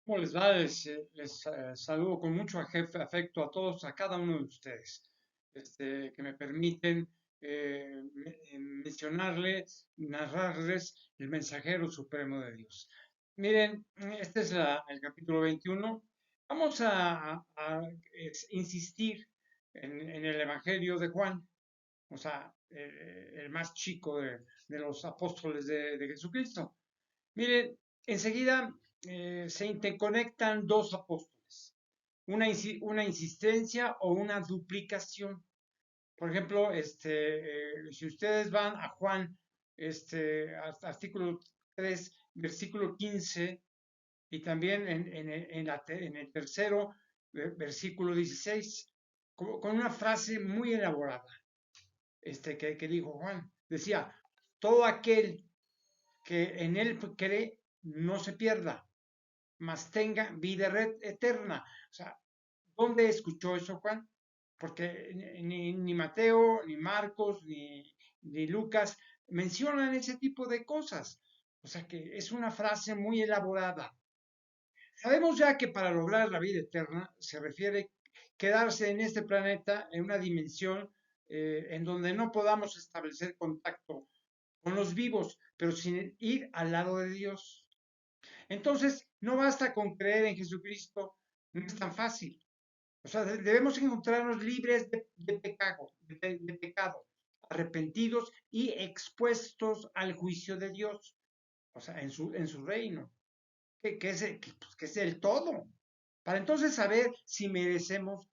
¿Cómo les va? Les saludo con mucho afecto a todos, a cada uno de ustedes, que me permiten mencionarles, narrarles el mensajero supremo de Dios. Miren, este es el capítulo 21. Vamos a insistir en el Evangelio de Juan, o sea, el más chico de los apóstoles de Jesucristo. Miren, enseguida se interconectan dos apóstoles, una insistencia o una duplicación. Por ejemplo, si ustedes van a Juan, artículo 3, versículo 15, y también en el tercero, versículo 16, con una frase muy elaborada, que dijo Juan. Decía, todo aquel que en él cree no se pierda, mas tenga vida eterna. O sea, ¿dónde escuchó eso, Juan? Porque ni Mateo, ni Marcos, ni Lucas mencionan ese tipo de cosas. O sea que es una frase muy elaborada. Sabemos ya que para lograr la vida eterna se refiere quedarse en este planeta en una dimensión en donde no podamos establecer contacto con los vivos, pero sin ir al lado de Dios. Entonces, no basta con creer en Jesucristo, no es tan fácil. O sea, debemos encontrarnos libres de pecado, arrepentidos y expuestos al juicio de Dios, o sea, en su reino, que es el todo, para entonces saber si merecemos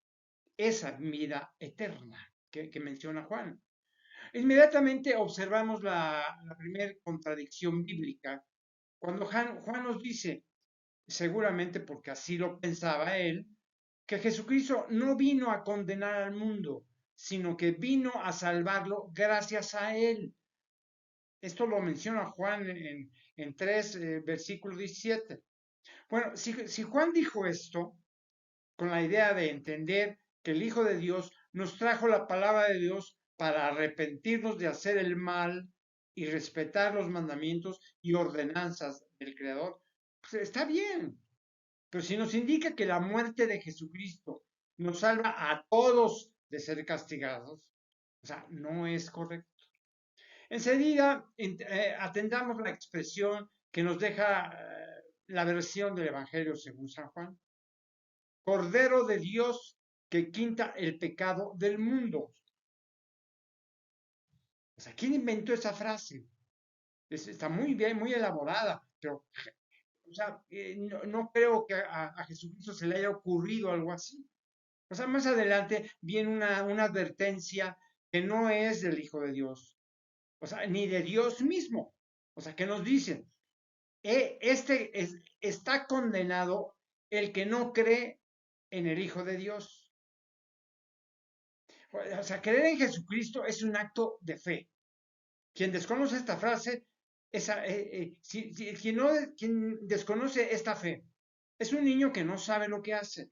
esa vida eterna que menciona Juan. Inmediatamente observamos la primera contradicción bíblica cuando Juan nos dice, seguramente porque así lo pensaba él, que Jesucristo no vino a condenar al mundo, sino que vino a salvarlo gracias a él. Esto lo menciona Juan en 3, versículo 17. Bueno, si Juan dijo esto con la idea de entender que el Hijo de Dios nos trajo la palabra de Dios para arrepentirnos de hacer el mal y respetar los mandamientos y ordenanzas del Creador, pues está bien. Pero si nos indica que la muerte de Jesucristo nos salva a todos de ser castigados, o sea, no es correcto. Enseguida atendamos la expresión que nos deja la versión del Evangelio según San Juan. Cordero de Dios que quita el pecado del mundo. O sea, ¿quién inventó esa frase? Está muy bien, muy elaborada, pero o sea, no creo que a Jesucristo se le haya ocurrido algo así. O sea, más adelante viene una advertencia que no es del Hijo de Dios, o sea, ni de Dios mismo. O sea, que nos dicen, está condenado el que no cree en el Hijo de Dios. O sea, creer en Jesucristo es un acto de fe. Quien desconoce esta frase, quien desconoce esta fe, es un niño que no sabe lo que hace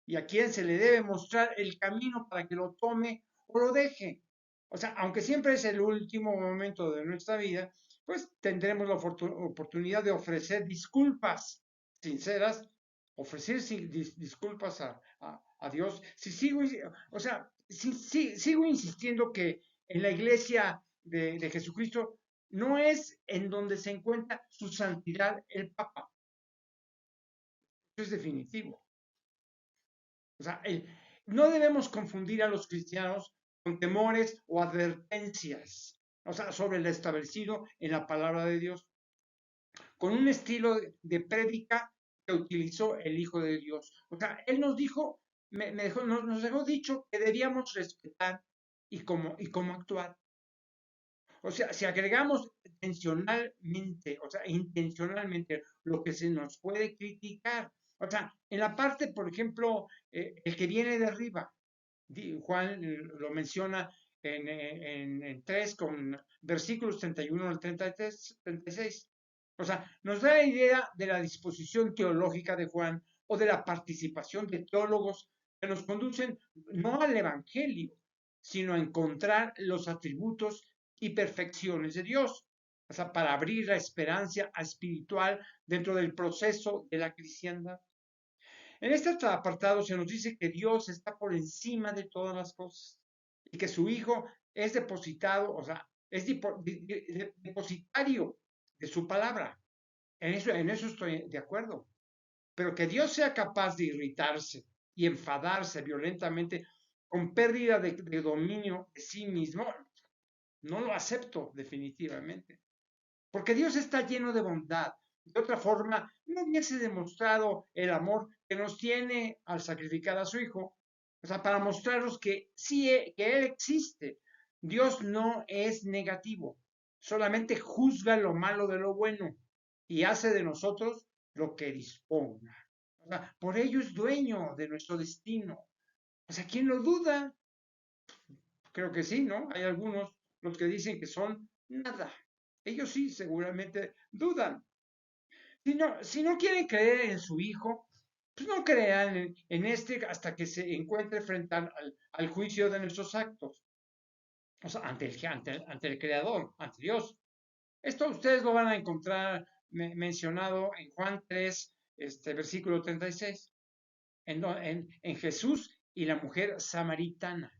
y a quien se le debe mostrar el camino para que lo tome o lo deje. O sea, aunque siempre es el último momento de nuestra vida, pues tendremos la oportunidad de ofrecer disculpas sinceras, ofrecer disculpas a Dios. Si sigo, o sea, sigo insistiendo que en la iglesia de Jesucristo no es en donde se encuentra su santidad el Papa. Eso es definitivo. O sea, no debemos confundir a los cristianos con temores o advertencias, o sea, sobre lo establecido en la palabra de Dios, con un estilo de prédica que utilizó el Hijo de Dios. O sea, Él nos dijo, nos dejó dicho que debíamos respetar y cómo actuar. O sea, si agregamos intencionalmente lo que se nos puede criticar, o sea, en la parte, por ejemplo, el que viene de arriba, Juan lo menciona en 3 con versículos 31 al 33, 36. O sea, nos da la idea de la disposición teológica de Juan o de la participación de teólogos que nos conducen no al Evangelio, sino a encontrar los atributos y perfecciones de Dios. o sea, para abrir la esperanza espiritual dentro del proceso de la cristiandad. En este apartado se nos dice que Dios está por encima de todas las cosas y que su Hijo es depositado, o sea, es depositario de su palabra. En eso estoy de acuerdo. Pero que Dios sea capaz de irritarse y enfadarse violentamente con pérdida de dominio de sí mismo, no lo acepto definitivamente. Porque Dios está lleno de bondad. De otra forma, no hubiese demostrado el amor que nos tiene al sacrificar a su Hijo. O sea, para mostrarnos que sí, que Él existe. Dios no es negativo, solamente juzga lo malo de lo bueno y hace de nosotros lo que disponga. O sea, por ello es dueño de nuestro destino. O sea, ¿quién lo duda? Creo que sí, ¿no? Hay algunos los que dicen que son nada. Ellos sí, seguramente dudan. Si no quieren creer en su hijo, pues no crean en este hasta que se encuentre frente al juicio de nuestros actos. O sea, ante el Creador, ante Dios. Esto ustedes lo van a encontrar mencionado en Juan 3, versículo 36, en Jesús y la mujer samaritana.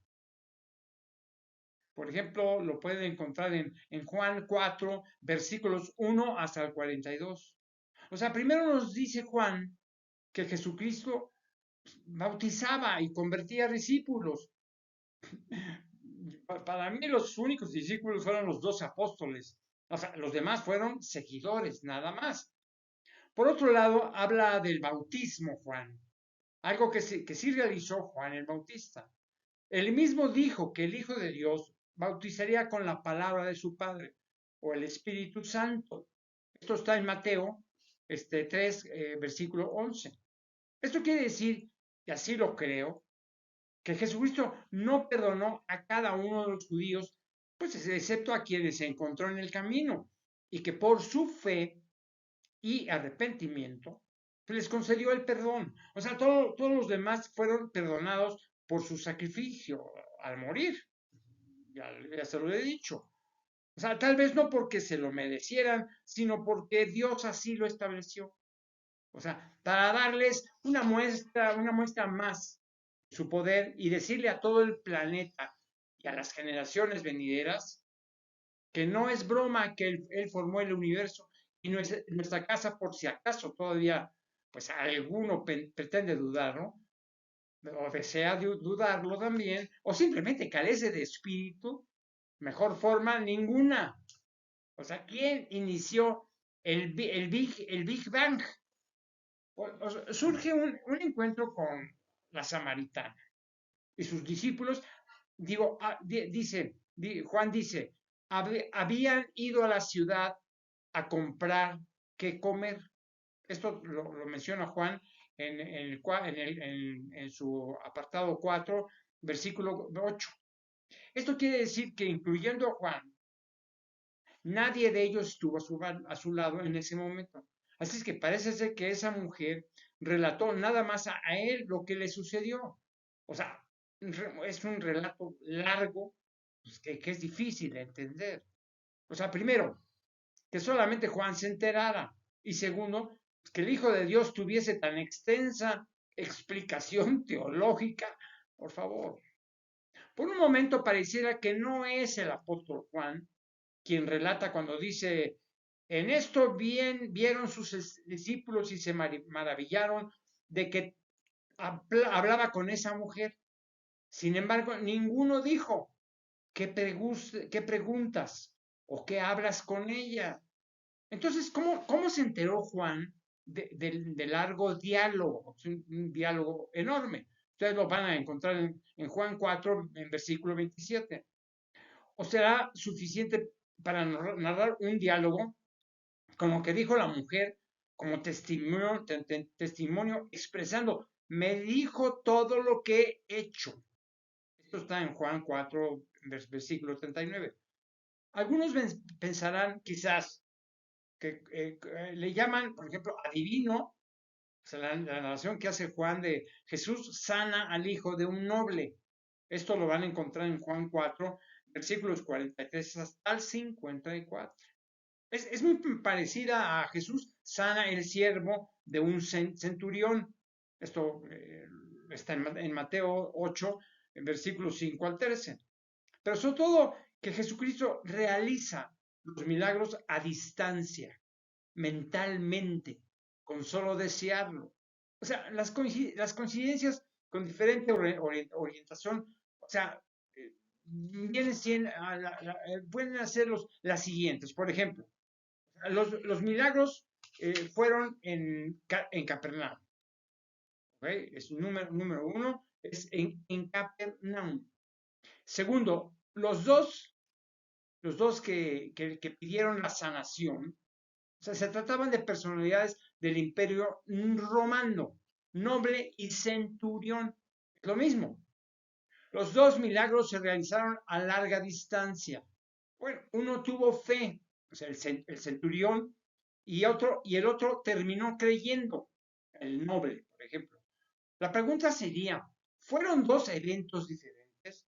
Por ejemplo, lo pueden encontrar en Juan 4, versículos 1 hasta el 42. O sea, primero nos dice Juan que Jesucristo bautizaba y convertía discípulos. Para mí los únicos discípulos fueron los 12 apóstoles. O sea, los demás fueron seguidores, nada más. Por otro lado, habla del bautismo, Juan. Algo que sí realizó Juan el Bautista. Él mismo dijo que el Hijo de Dios bautizaría con la palabra de su Padre o el Espíritu Santo. Esto está en Mateo 3, versículo 11. Esto quiere decir, y así lo creo, que Jesucristo no perdonó a cada uno de los judíos, pues excepto a quienes se encontró en el camino, y que por su fe y arrepentimiento les concedió el perdón. O sea, todos los demás fueron perdonados por su sacrificio al morir. Ya se lo he dicho. O sea, tal vez no porque se lo merecieran, sino porque Dios así lo estableció. O sea, para darles una muestra más de su poder y decirle a todo el planeta y a las generaciones venideras que no es broma que él formó el universo y nuestra casa, por si acaso todavía, pues alguno pretende dudarlo, o desea dudarlo también, o simplemente carece de espíritu, mejor forma ninguna. O sea, ¿quién inició el Big Bang? Surge un encuentro con la samaritana y sus discípulos, digo, Juan dice, habían ido a la ciudad a comprar qué comer. Esto lo menciona Juan en su apartado 4, versículo 8. Esto quiere decir que incluyendo a Juan, nadie de ellos estuvo a su lado en ese momento. Así es que parece ser que esa mujer relató nada más a él lo que le sucedió. O sea, es un relato largo, pues, que es difícil de entender. O sea, primero, que solamente Juan se enterara. Y segundo, pues, que el Hijo de Dios tuviese tan extensa explicación teológica. Por favor. Por un momento pareciera que no es el apóstol Juan quien relata cuando dice, en esto bien vieron sus discípulos y se maravillaron de que hablaba con esa mujer. Sin embargo, ninguno dijo, ¿qué preguntas o qué hablas con ella? Entonces, ¿cómo se enteró Juan del largo diálogo? Es un diálogo enorme. Ustedes lo van a encontrar en Juan 4, en versículo 27. ¿O será suficiente para narrar un diálogo con lo que dijo la mujer como testimonio expresando, me dijo todo lo que he hecho? Esto está en Juan 4, versículo 39. Algunos pensarán quizás que le llaman, por ejemplo, adivino, o sea, la narración que hace Juan de Jesús sana al hijo de un noble. Esto lo van a encontrar en Juan 4, versículos 43 hasta el 54. Es muy parecida a Jesús sana el siervo de un centurión. Esto está en Mateo 8, en versículos 5 al 13. Pero sobre todo que Jesucristo realiza los milagros a distancia, mentalmente, con solo desearlo. O sea, las coincidencias con diferente orientación, o sea, vienen siendo, pueden hacerlos las siguientes. Por ejemplo, los milagros fueron en Capernaum. ¿Okay? Es número uno, es en Capernaum. Segundo, los dos que pidieron la sanación, o sea, se trataban de personalidades del imperio romano, noble y centurión. Lo mismo. Los dos milagros se realizaron a larga distancia. Bueno, uno tuvo fe, o sea, el centurión, y el otro terminó creyendo, el noble, por ejemplo. La pregunta sería, ¿fueron dos eventos diferentes?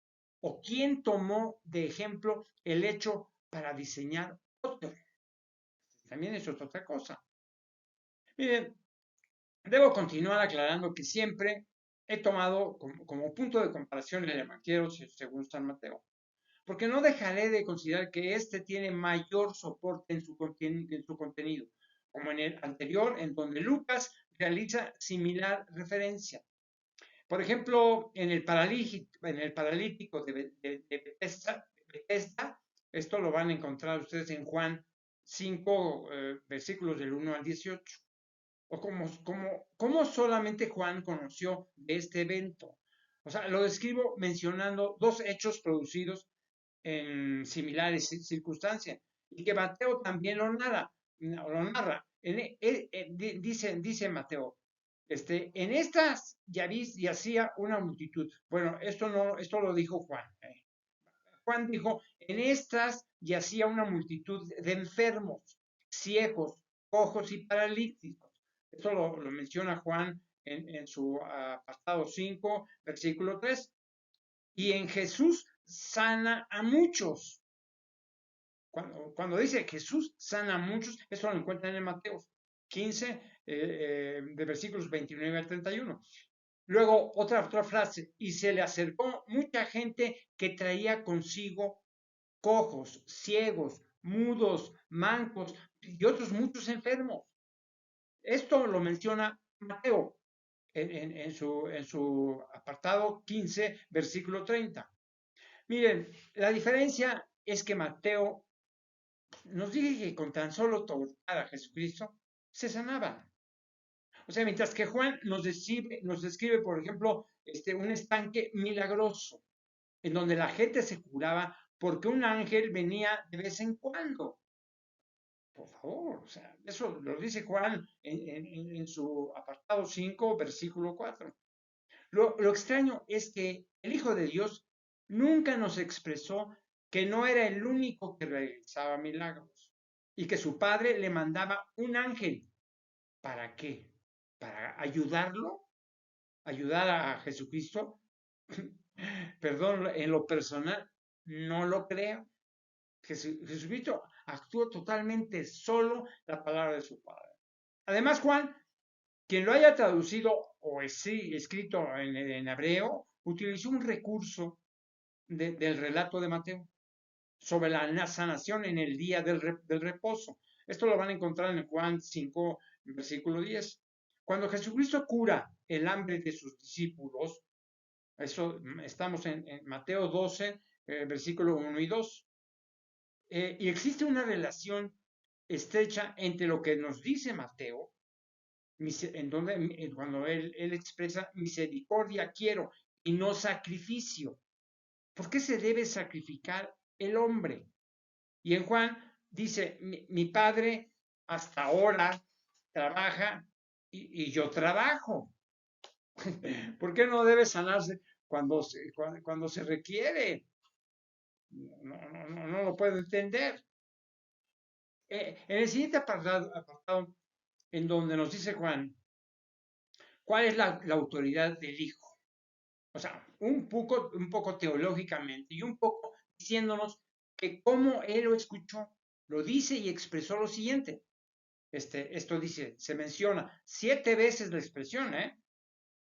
¿O quién tomó de ejemplo el hecho para diseñar otro? También es otra cosa. Miren, debo continuar aclarando que siempre he tomado como punto de comparación el Evangelio según San Mateo, porque no dejaré de considerar que este tiene mayor soporte en su contenido, como en el anterior, en donde Lucas realiza similar referencia. Por ejemplo, en el paralítico de Bethesda, esto lo van a encontrar ustedes en Juan 5, versículos del 1 al 18. O como solamente Juan conoció de este evento. O sea, lo describo mencionando dos hechos producidos en similares circunstancias y que Mateo también lo narra. Dice Mateo, en estas yacía una multitud. Bueno, esto lo dijo Juan. Juan dijo, en estas yacía una multitud de enfermos, ciegos, cojos y paralíticos. Esto lo menciona Juan en su apartado 5, versículo 3. Y en Jesús sana a muchos. Cuando dice Jesús sana a muchos, eso lo encuentran en Mateo 15, de versículos 29 al 31. Luego, otra frase, y se le acercó mucha gente que traía consigo cojos, ciegos, mudos, mancos y otros muchos enfermos. Esto lo menciona Mateo en su apartado 15, versículo 30. Miren, la diferencia es que Mateo nos dice que con tan solo tocar a Jesucristo se sanaban. O sea, mientras que Juan nos describe, por ejemplo, un estanque milagroso, en donde la gente se curaba porque un ángel venía de vez en cuando. Por favor, o sea, eso lo dice Juan en su apartado 5, versículo 4. Lo extraño es que el Hijo de Dios nunca nos expresó que no era el único que realizaba milagros y que su padre le mandaba un ángel. ¿Para qué? ¿Para ayudar a Jesucristo? Perdón, en lo personal, no lo creo. Jesucristo actuó totalmente solo la palabra de su Padre. Además, Juan, quien lo haya traducido o escrito en hebreo, utilizó un recurso del relato de Mateo sobre la sanación en el día del reposo. Esto lo van a encontrar en Juan 5, versículo 10. Cuando Jesucristo cura el hambre de sus discípulos, eso estamos en Mateo 12, versículo 1 y 2. Y existe una relación estrecha entre lo que nos dice Mateo, cuando él expresa misericordia quiero y no sacrificio. ¿Por qué se debe sacrificar el hombre? Y en Juan dice, mi padre hasta ahora trabaja y yo trabajo. ¿Por qué no debe sanarse cuando se requiere? No lo puedo entender. En el siguiente apartado, en donde nos dice Juan, ¿cuál es la autoridad del Hijo? O sea, un poco teológicamente y un poco diciéndonos que cómo Él lo escuchó. lo dice y expresó lo siguiente. Esto dice, se menciona 7 veces la expresión,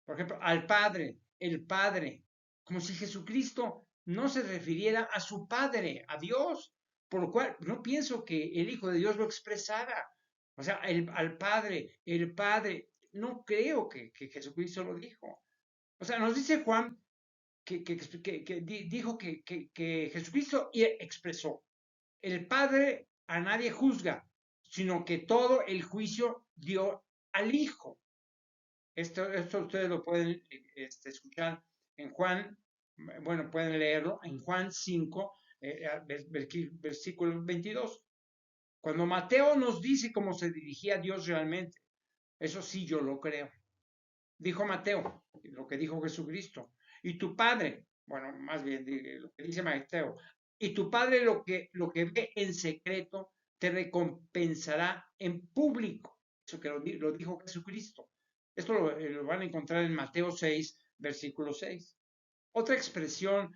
Por ejemplo, al Padre, el Padre, como si Jesucristo no se refiriera a su Padre, a Dios, por lo cual no pienso que el Hijo de Dios lo expresara. O sea, al Padre, el Padre, no creo que Jesucristo lo dijo. O sea, nos dice Juan que dijo que Jesucristo expresó, el Padre a nadie juzga, sino que todo el juicio dio al Hijo. Esto ustedes lo pueden escuchar en Juan, bueno, pueden leerlo en Juan 5, versículo 22. Cuando Mateo nos dice cómo se dirigía a Dios realmente, eso sí yo lo creo. Dijo Mateo, lo que dijo Jesucristo, y tu Padre, bueno, más bien lo que dice Mateo, y tu Padre lo que ve en secreto te recompensará en público. Eso que lo dijo Jesucristo. Esto lo van a encontrar en Mateo 6, versículo 6. Otra expresión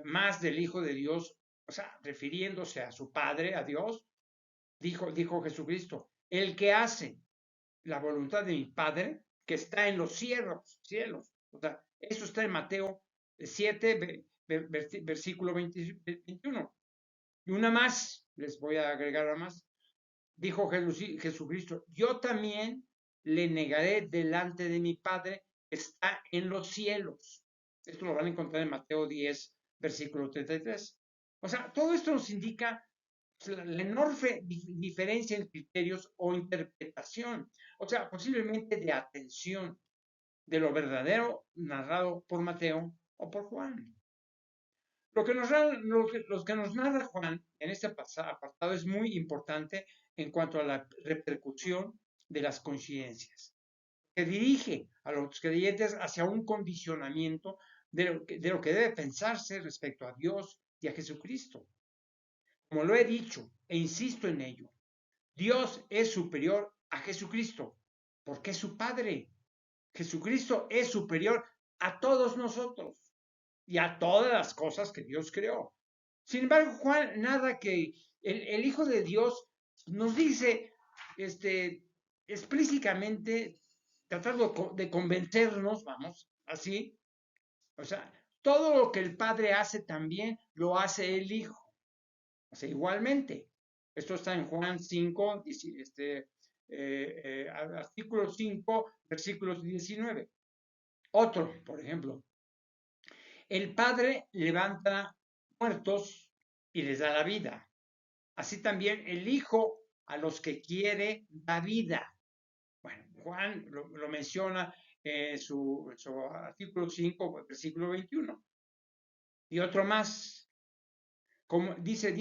más del Hijo de Dios, o sea, refiriéndose a su Padre, a Dios, dijo Jesucristo, el que hace la voluntad de mi Padre que está en los cielos. O sea, eso está en Mateo 7, versículo 21. Y una más, les voy a agregar una más. Dijo Jesucristo, yo también le negaré delante de mi Padre que está en los cielos. Esto lo van a encontrar en Mateo 10, versículo 33. O sea, todo esto nos indica la enorme diferencia en criterios o interpretación, o sea, posiblemente de atención de lo verdadero narrado por Mateo o por Juan. Lo que nos narra Juan en este apartado es muy importante en cuanto a la repercusión de las coincidencias, que dirige a los creyentes hacia un condicionamiento de lo que debe pensarse respecto a Dios y a Jesucristo. Como lo he dicho e insisto en ello, Dios es superior a Jesucristo, porque es su Padre. Jesucristo es superior a todos nosotros y a todas las cosas que Dios creó. Sin embargo, Juan nada que el Hijo de Dios nos dice explícitamente, tratando de convencernos, vamos, así, o sea, todo lo que el Padre hace también lo hace el Hijo. O sea, igualmente, esto está en Juan 5, artículo 5, versículos 19. Otro, por ejemplo, el Padre levanta muertos y les da la vida. Así también el Hijo a los que quiere da vida. Bueno, Juan lo menciona en su artículo 5, versículo 21. Y otro más, como dice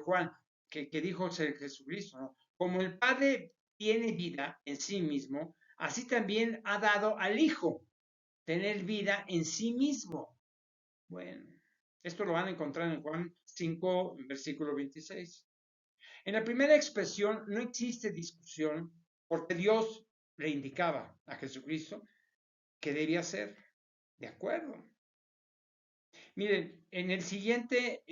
Juan, que dijo Jesucristo, ¿no? Como el Padre tiene vida en sí mismo, así también ha dado al Hijo tener vida en sí mismo. Bueno, esto lo van a encontrar en Juan 5, versículo 26. En la primera expresión no existe discusión porque Dios le indicaba a Jesucristo que debía ser. De acuerdo. Miren, en el siguiente,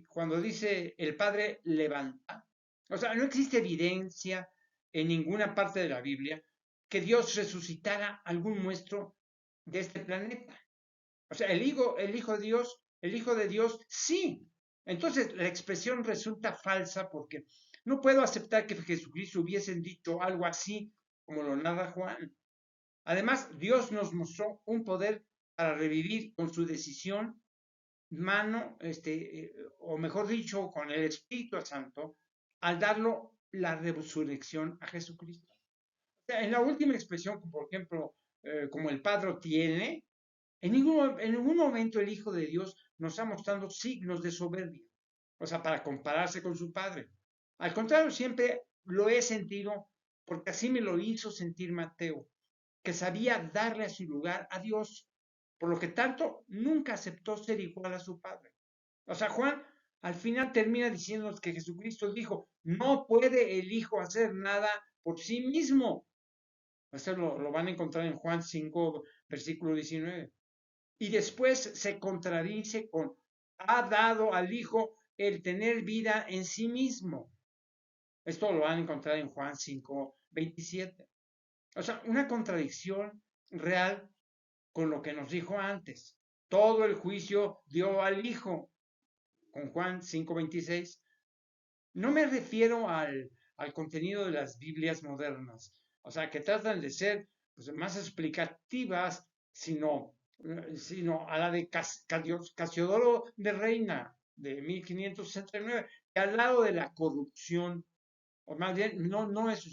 cuando dice el Padre levanta, o sea, no existe evidencia en ninguna parte de la Biblia que Dios resucitara algún muestro de este planeta. O sea, el Hijo de Dios, sí. Entonces, la expresión resulta falsa porque no puedo aceptar que Jesucristo hubiese dicho algo así como lo narra Juan. Además, Dios nos mostró un poder para revivir con su decisión, o mejor dicho, con el Espíritu Santo, al darlo la resurrección a Jesucristo. O sea, en la última expresión, por ejemplo, como el Padre tiene, en ningún momento el Hijo de Dios nos ha mostrado signos de soberbia, o sea, para compararse con su Padre. Al contrario, siempre lo he sentido, porque así me lo hizo sentir Mateo, que sabía darle a su lugar a Dios, por lo que tanto nunca aceptó ser igual a su Padre. O sea, Juan al final termina diciéndonos que Jesucristo dijo, no puede el Hijo hacer nada por sí mismo. Esto lo van a encontrar en Juan 5, versículo 19. Y después se contradice con, ha dado al Hijo el tener vida en sí mismo. Esto lo van a encontrar en Juan 5:27. O sea, una contradicción real con lo que nos dijo antes. Todo el juicio dio al Hijo, con Juan 5:26. No me refiero al contenido de las Biblias modernas, o sea, que tratan de ser pues, más explicativas, sino a la de Casiodoro de Reina, de 1569, que al lado de la corrupción, o más bien, no eso,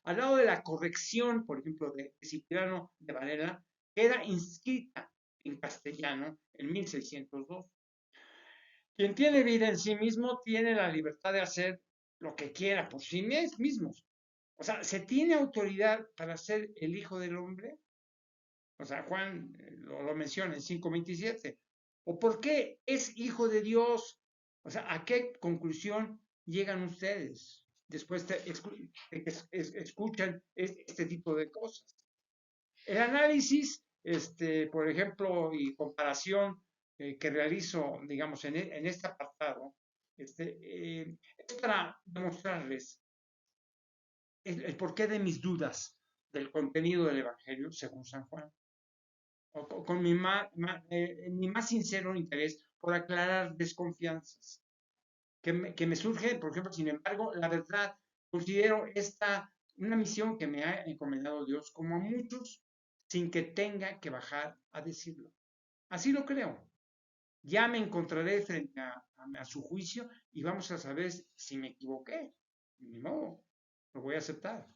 al lado de la corrección, por ejemplo, de Cipriano de Varela, que era inscrita en castellano en 1602. Quien tiene vida en sí mismo tiene la libertad de hacer lo que quiera por sí mismos. O sea, ¿se tiene autoridad para ser el Hijo del Hombre? O sea, Juan lo menciona en 5:27. ¿O por qué es Hijo de Dios? O sea, ¿a qué conclusión llegan ustedes después de escuchan este tipo de cosas? El análisis, por ejemplo, y comparación que realizo, digamos, en este apartado, es para demostrarles el porqué de mis dudas del contenido del Evangelio según San Juan, o con mi más sincero interés por aclarar desconfianzas que me surge, por ejemplo, sin embargo, la verdad, considero esta una misión que me ha encomendado Dios, como a muchos, sin que tenga que bajar a decirlo. Así lo creo. Ya me encontraré frente a su juicio y vamos a saber si me equivoqué. Ni modo, lo voy a aceptar.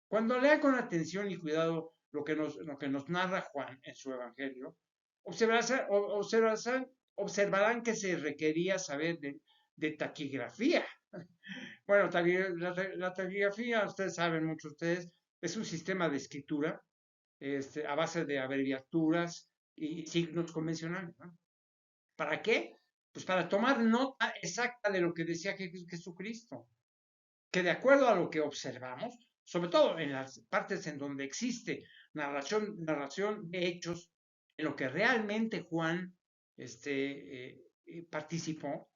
Cuando lea con atención y cuidado lo que nos narra Juan en su Evangelio, observarán que se requería saber de taquigrafía. Bueno, la taquigrafía, ustedes saben, muchos de ustedes, es un sistema de escritura a base de abreviaturas y signos convencionales, ¿no? ¿Para qué? Pues para tomar nota exacta de lo que decía Jesucristo, que de acuerdo a lo que observamos, sobre todo en las partes en donde existe narración de hechos, en lo que realmente Juan participó,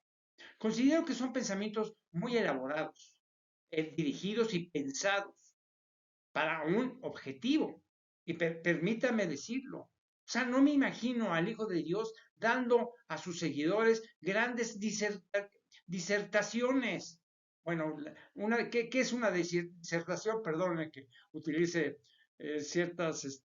considero que son pensamientos muy elaborados, dirigidos y pensados para un objetivo. Y permítame decirlo. O sea, no me imagino al Hijo de Dios dando a sus seguidores grandes disertaciones. Bueno, ¿qué es una disertación? Perdónenme que utilice ciertas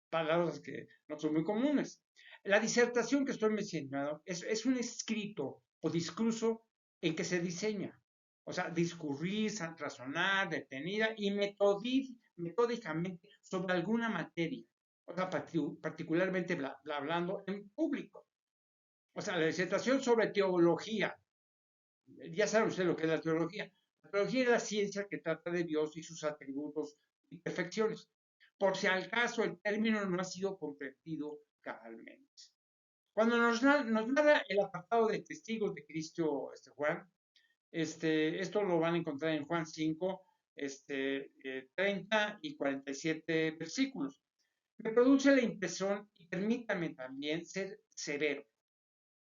palabras que no son muy comunes. La disertación que estoy mencionando es un escrito o discurso en que se diseña. O sea, discurrir, razonar, detenida y metódicamente sobre alguna materia. O sea, particularmente hablando en público. O sea, la disertación sobre teología. Ya saben ustedes lo que es la teología. La teología es la ciencia que trata de Dios y sus atributos y perfecciones. Por si al caso el término no ha sido comprendido cabalmente. Cuando nos narra el apartado de testigos de Cristo, Juan, esto lo van a encontrar en Juan 5, 30 y 47 versículos. Me produce la impresión, y permítame también ser severo,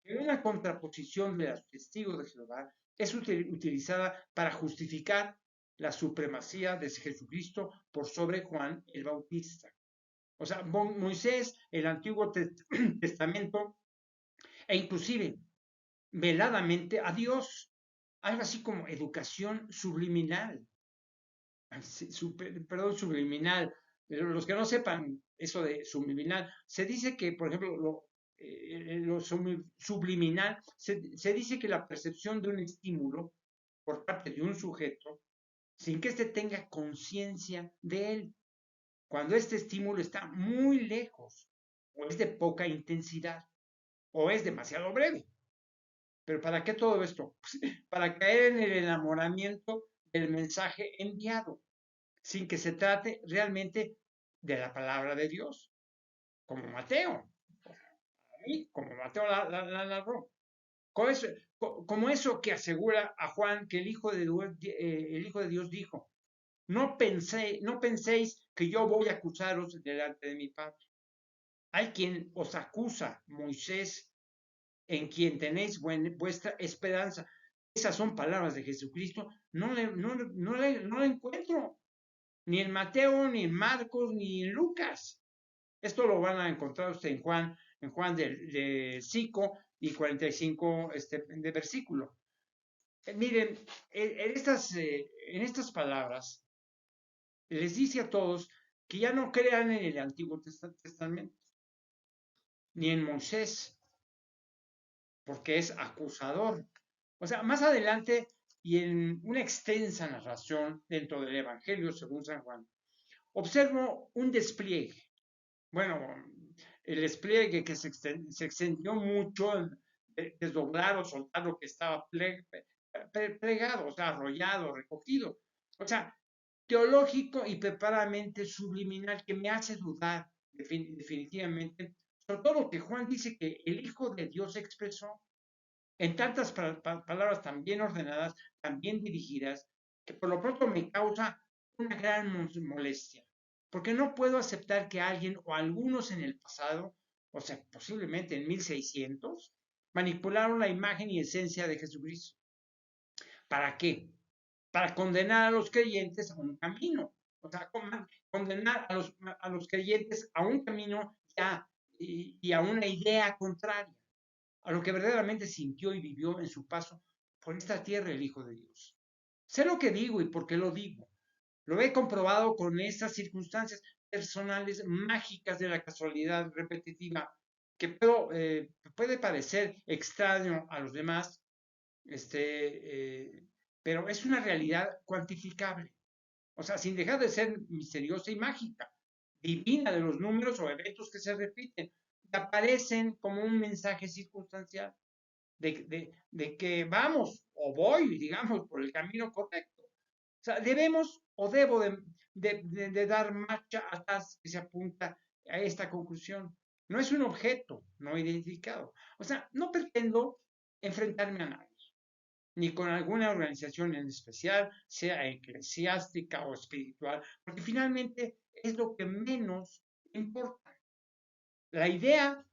que una contraposición de los testigos de Jehová es utilizada para justificar la supremacía de Jesucristo por sobre Juan el Bautista. O sea, Moisés, el Antiguo Testamento, e inclusive veladamente a Dios, algo así como educación subliminal. Perdón, subliminal. Pero los que no sepan eso de subliminal, se dice que, por ejemplo, lo subliminal, se dice que la percepción de un estímulo por parte de un sujeto, sin que éste tenga conciencia de él, cuando este estímulo está muy lejos, o es de poca intensidad, o es demasiado breve. ¿Pero para qué todo esto? Pues, para caer en el enamoramiento del mensaje enviado, sin que se trate realmente de la palabra de Dios, como Mateo, como Mateo la narró. Como eso que asegura a Juan que el Hijo de Dios dijo, no penséis que yo voy a acusaros delante de mi Padre. Hay quien os acusa, Moisés, en quien tenéis vuestra esperanza. Esas son palabras de Jesucristo. No la encuentro ni en Mateo, ni en Marcos, ni en Lucas. Esto lo van a encontrar usted en Juan de 5 y 45 de versículo. Miren, en estas palabras les dice a todos que ya no crean en el Antiguo Testamento, ni en Moisés, porque es acusador. O sea, más adelante y en una extensa narración dentro del Evangelio según San Juan, observo un despliegue. Bueno, el despliegue que se extendió mucho, desdoblar o soltar lo que estaba plegado, o sea, arrollado, recogido. O sea, teológico y preparadamente subliminal que me hace dudar definitivamente sobre todo lo que Juan dice que el Hijo de Dios expresó en tantas palabras tan bien ordenadas, tan bien dirigidas, que por lo pronto me causa una gran molestia, porque no puedo aceptar que alguien o algunos en el pasado, o sea, posiblemente en 1600, manipularon la imagen y esencia de Jesucristo. ¿Para qué? Para condenar a los creyentes a un camino, o sea, condenar a los creyentes a un camino ya y a una idea contraria a lo que verdaderamente sintió y vivió en su paso por esta tierra el Hijo de Dios. Sé lo que digo y por qué lo digo. Lo he comprobado con estas circunstancias personales mágicas de la casualidad repetitiva que puede parecer extraño a los demás, pero es una realidad cuantificable. O sea, sin dejar de ser misteriosa y mágica, divina de los números o eventos que se repiten, que aparecen como un mensaje circunstancial de que vamos o voy, digamos, por el camino correcto. O sea, debemos o debo de dar marcha atrás que se apunta a esta conclusión. No es un objeto no identificado. O sea, no pretendo enfrentarme a nadie, ni con alguna organización en especial, sea eclesiástica o espiritual, porque finalmente es lo que menos importa. La idea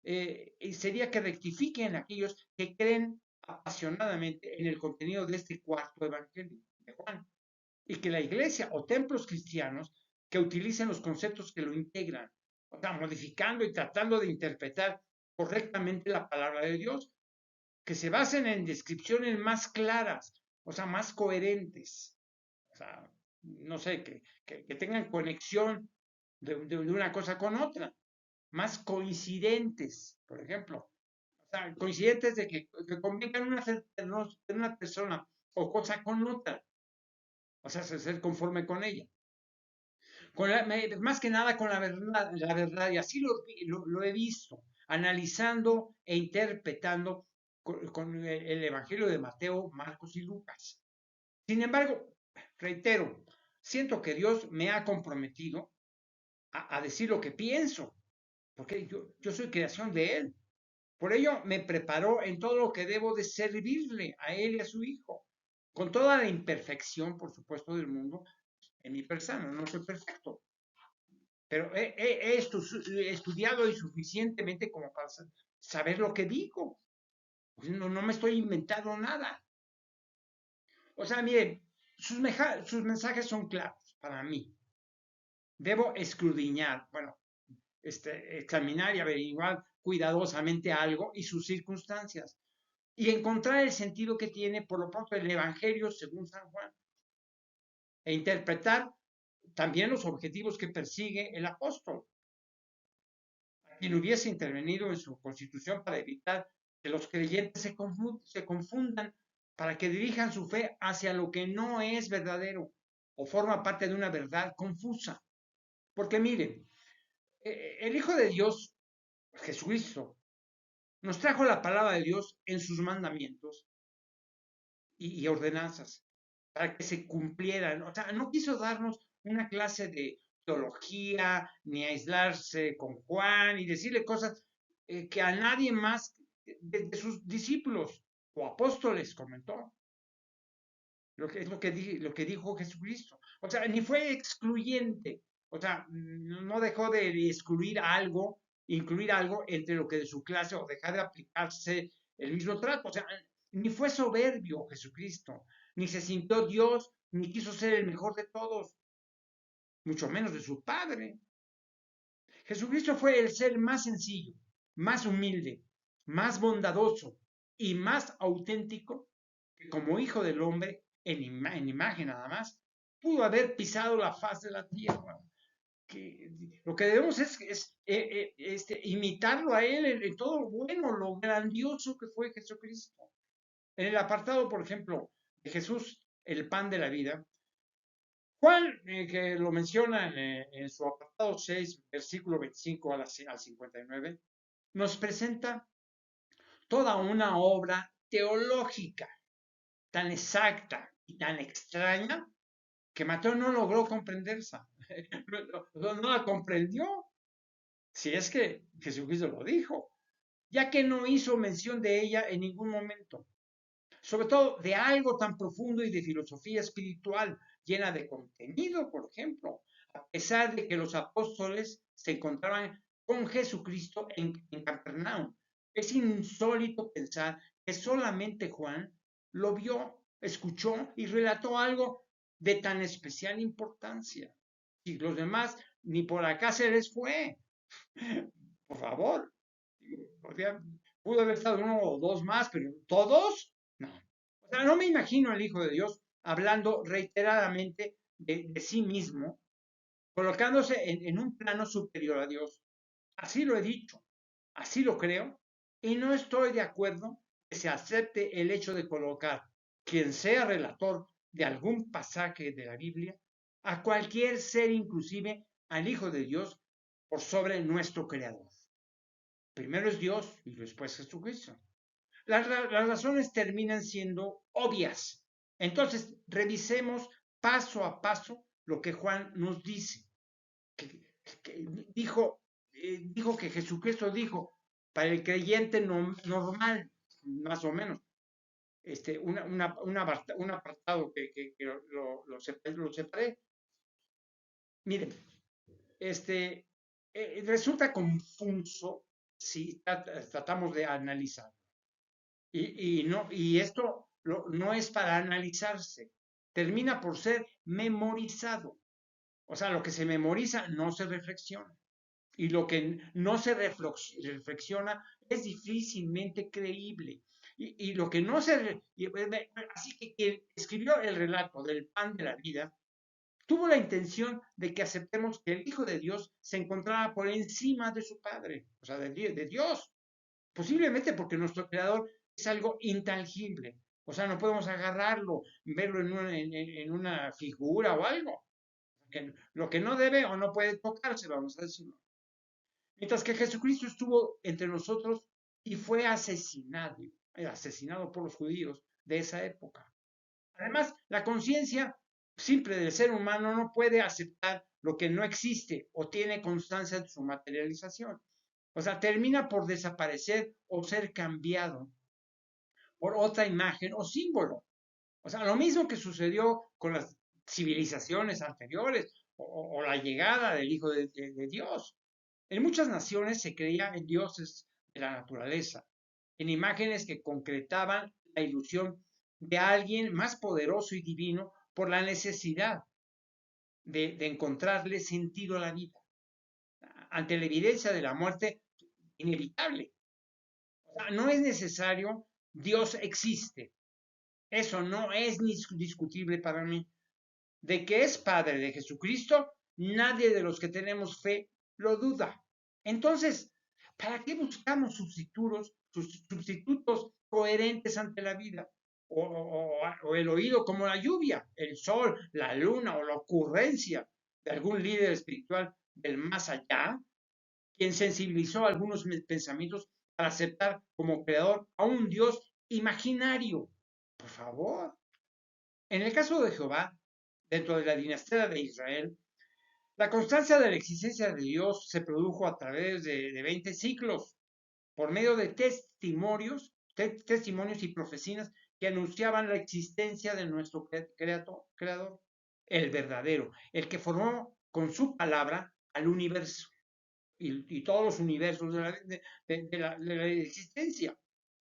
sería que rectifiquen aquellos que creen apasionadamente en el contenido de este cuarto evangelio de Juan y que la iglesia o templos cristianos que utilicen los conceptos que lo integran, o sea, modificando y tratando de interpretar correctamente la palabra de Dios, que se basen en descripciones más claras, o sea, más coherentes, o sea, no sé, que tengan conexión de una cosa con otra, más coincidentes, por ejemplo. O sea, coincidentes de que comunican una persona o cosa con otra. O sea, ser conforme con ella. Más que nada con la verdad y así lo he visto, analizando e interpretando con el Evangelio de Mateo, Marcos y Lucas. Sin embargo, reitero, siento que Dios me ha comprometido a decir lo que pienso, porque yo soy creación de Él. Por ello me preparó en todo lo que debo de servirle a Él y a su Hijo, con toda la imperfección, por supuesto, del mundo en mi persona. No soy perfecto, pero he estudiado y suficientemente como para saber lo que digo. No me estoy inventando nada. O sea, miren, sus mensajes son claros para mí. Debo escudriñar, bueno, examinar y averiguar cuidadosamente algo y sus circunstancias y encontrar el sentido que tiene por lo pronto el Evangelio según San Juan e interpretar también los objetivos que persigue el apóstol, quien hubiese intervenido en su constitución para evitar que los creyentes se confundan, para que dirijan su fe hacia lo que no es verdadero o forma parte de una verdad confusa. Porque miren, el Hijo de Dios, Jesucristo, nos trajo la palabra de Dios en sus mandamientos y ordenanzas para que se cumplieran. O sea, no quiso darnos una clase de teología, ni aislarse con Juan y decirle cosas que a nadie más de sus discípulos o apóstoles comentó. Lo que dijo Jesucristo. O sea, ni fue excluyente. O sea, no dejó de excluir algo incluir algo entre lo que de su clase o dejar de aplicarse el mismo trato. O sea, ni fue soberbio Jesucristo, ni se sintió Dios, ni quiso ser el mejor de todos, mucho menos de su Padre. Jesucristo fue el ser más sencillo, más humilde, más bondadoso y más auténtico que como hijo del hombre, en imagen nada más, pudo haber pisado la faz de la tierra. Que lo que debemos es imitarlo a él en todo lo bueno, lo grandioso que fue Jesucristo. En el apartado, por ejemplo, de Jesús, el pan de la vida, Juan, que lo menciona en su apartado 6, versículo 25 al 59, nos presenta toda una obra teológica tan exacta y tan extraña que Mateo no logró comprenderla. No la comprendió, si es que Jesucristo lo dijo, ya que no hizo mención de ella en ningún momento, sobre todo de algo tan profundo y de filosofía espiritual llena de contenido, por ejemplo, a pesar de que los apóstoles se encontraban con Jesucristo en Capernaum. Es insólito pensar que solamente Juan lo vio, escuchó y relató algo de tan especial importancia. Y los demás ni por acá se les fue. Por favor, pudo haber estado uno o dos más, pero todos, no. O sea, no me imagino al Hijo de Dios hablando reiteradamente de sí mismo, colocándose en un plano superior a Dios. Así lo he dicho, así lo creo, y no estoy de acuerdo que se acepte el hecho de colocar quien sea relator de algún pasaje de la Biblia a cualquier ser, inclusive al Hijo de Dios, por sobre nuestro Creador. Primero es Dios y después Jesucristo. Las razones terminan siendo obvias. Entonces, revisemos paso a paso lo que Juan nos dice. Que, que dijo que Jesucristo dijo para el creyente normal, más o menos, un apartado que lo separé. Miren, resulta confuso si tratamos de analizar. Y esto no es para analizarse, termina por ser memorizado. O sea, lo que se memoriza no se reflexiona. Y lo que no se reflexiona es difícilmente creíble. Y lo que no se... Así que quien escribió el relato del pan de la vida tuvo la intención de que aceptemos que el Hijo de Dios se encontraba por encima de su Padre, o sea, de Dios. Posiblemente porque nuestro Creador es algo intangible. O sea, no podemos agarrarlo, verlo en una figura o algo. Lo que no debe o no puede tocarse, vamos a decirlo. Mientras que Jesucristo estuvo entre nosotros y fue asesinado por los judíos de esa época. Además, la conciencia simple del ser humano no puede aceptar lo que no existe o tiene constancia de su materialización. O sea, termina por desaparecer o ser cambiado por otra imagen o símbolo. O sea, lo mismo que sucedió con las civilizaciones anteriores o la llegada del Hijo de Dios. En muchas naciones se creía en dioses de la naturaleza, en imágenes que concretaban la ilusión de alguien más poderoso y divino por la necesidad de encontrarle sentido a la vida, ante la evidencia de la muerte inevitable. O sea, no es necesario, Dios existe. Eso no es discutible para mí. De que es Padre de Jesucristo, nadie de los que tenemos fe lo duda. Entonces, ¿para qué buscamos sustitutos coherentes ante la vida? O el oído como la lluvia, el sol, la luna o la ocurrencia de algún líder espiritual del más allá, quien sensibilizó algunos pensamientos para aceptar como creador a un Dios imaginario. Por favor. En el caso de Jehová, dentro de la dinastía de Israel, la constancia de la existencia de Dios se produjo a través de 20 siglos, por medio de testimonios y profecías que anunciaban la existencia de nuestro creador, el verdadero, el que formó con su palabra al universo. y todos los universos de la existencia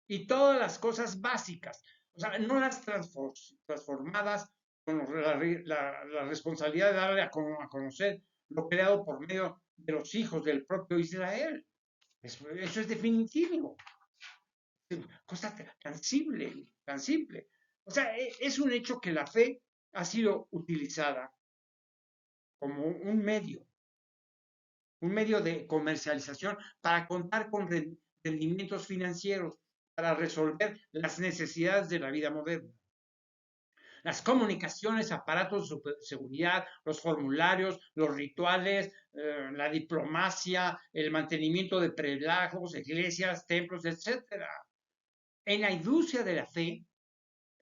y todas las cosas básicas, o sea, no las transformadas con la responsabilidad de darle a conocer lo creado por medio de los hijos del propio Israel. Eso es definitivo, cosa tan simple. O sea, es un hecho que la fe ha sido utilizada como un medio de comercialización para contar con rendimientos financieros, para resolver las necesidades de la vida moderna. Las comunicaciones, aparatos de seguridad, los formularios, los rituales, la diplomacia, el mantenimiento de prelajos, iglesias, templos, etcétera. En la industria de la fe,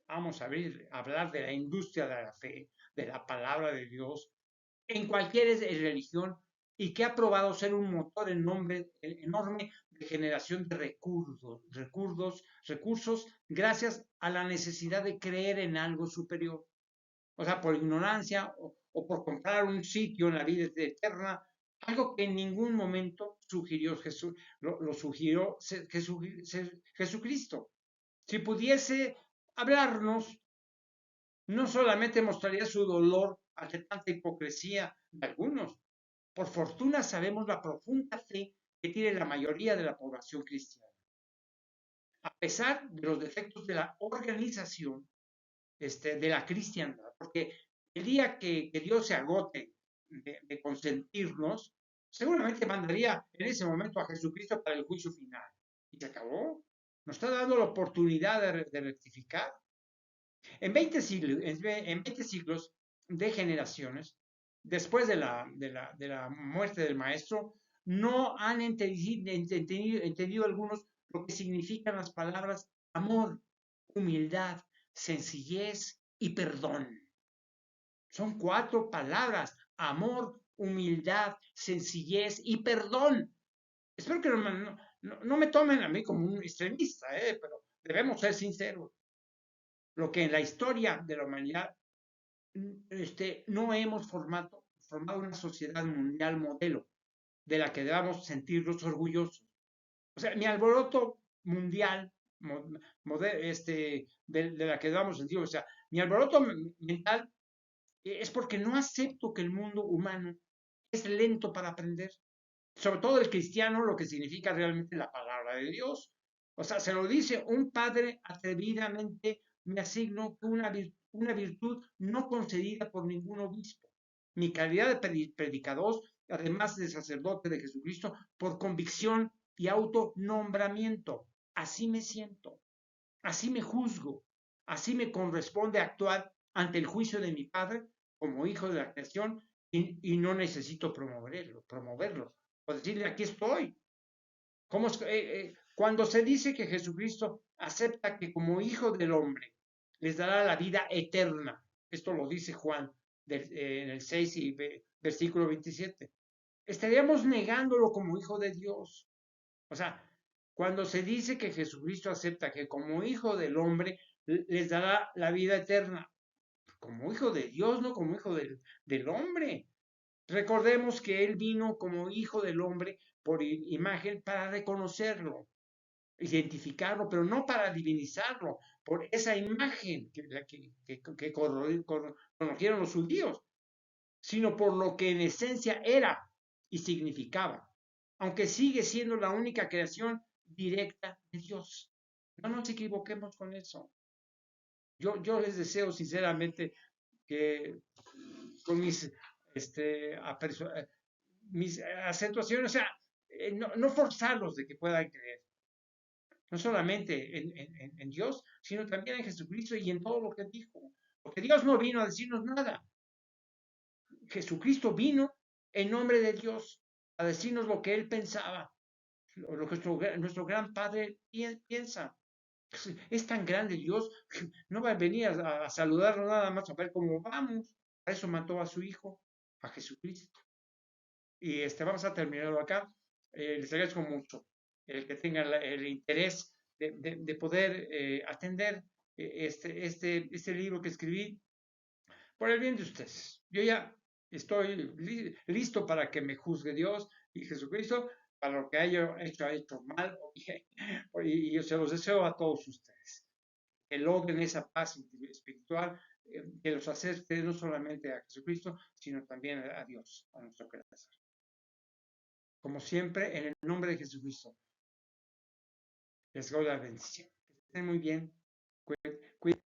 vamos a hablar de la industria de la fe, de la palabra de Dios, en cualquier religión y que ha probado ser un motor enorme de generación de recursos gracias a la necesidad de creer en algo superior. O sea, por ignorancia o por comprar un sitio en la vida eterna, algo que en ningún momento sugirió Jesús, lo sugirió Jesucristo. Si pudiese hablarnos, no solamente mostraría su dolor ante tanta hipocresía de algunos. Por fortuna sabemos la profunda fe que tiene la mayoría de la población cristiana. A pesar de los defectos de la organización de la cristiandad, porque el día que Dios se agote de consentirnos, seguramente mandaría en ese momento a Jesucristo para el juicio final. Y se acabó. Nos está dando la oportunidad de rectificar. En 20 siglos de generaciones, después de la muerte del maestro, no han entendido algunos lo que significan las palabras amor, humildad, sencillez y perdón. Son 4 palabras: amor, humildad, sencillez y perdón. Espero que no me tomen a mí como un extremista, pero debemos ser sinceros. Lo que en la historia de la humanidad no hemos formado una sociedad mundial modelo de la que debamos sentirnos orgullosos. O sea, mi alboroto mundial de la que debamos sentir, o sea, mi alboroto mental es porque no acepto que el mundo humano es lento para aprender, sobre todo el cristiano, lo que significa realmente la palabra de Dios. O sea, se lo dice un padre atrevidamente: me asigno una virtud no concedida por ningún obispo. Mi calidad de predicador, además de sacerdote de Jesucristo, por convicción y autonombramiento. Así me siento, así me juzgo, así me corresponde actuar ante el juicio de mi Padre como hijo de la creación y no necesito promoverlo o decirle: aquí estoy. Cuando se dice que Jesucristo acepta que como hijo del hombre les dará la vida eterna, esto lo dice Juan en el 6 y versículo 27, estaríamos negándolo como hijo de Dios. O sea, cuando se dice que Jesucristo acepta que como hijo del hombre les dará la vida eterna, como hijo de Dios, no como hijo del hombre. Recordemos que Él vino como hijo del hombre por imagen para reconocerlo, identificarlo, pero no para divinizarlo, por esa imagen que conocieron los judíos, sino por lo que en esencia era y significaba, aunque sigue siendo la única creación directa de Dios. No nos equivoquemos con eso. Yo les deseo sinceramente que con mis acentuaciones, o sea, no forzarlos de que puedan creer, no solamente en Dios, sino también en Jesucristo y en todo lo que dijo. Porque Dios no vino a decirnos nada. Jesucristo vino en nombre de Dios a decirnos lo que Él pensaba, lo que nuestro gran Padre piensa. Es tan grande Dios, no va a venir a saludarnos nada más a ver cómo vamos. A eso mató a su Hijo, a Jesucristo. Y vamos a terminarlo acá. Les agradezco mucho el que tengan el interés de poder atender este libro que escribí por el bien de ustedes. Yo ya Estoy listo para que me juzgue Dios y Jesucristo para lo que haya hecho mal. Y yo se los deseo a todos ustedes. Que logren esa paz espiritual, que los acerque no solamente a Jesucristo, sino también a Dios, a nuestro Creador. Como siempre, en el nombre de Jesucristo, les doy la bendición. Que estén muy bien. Cuídense.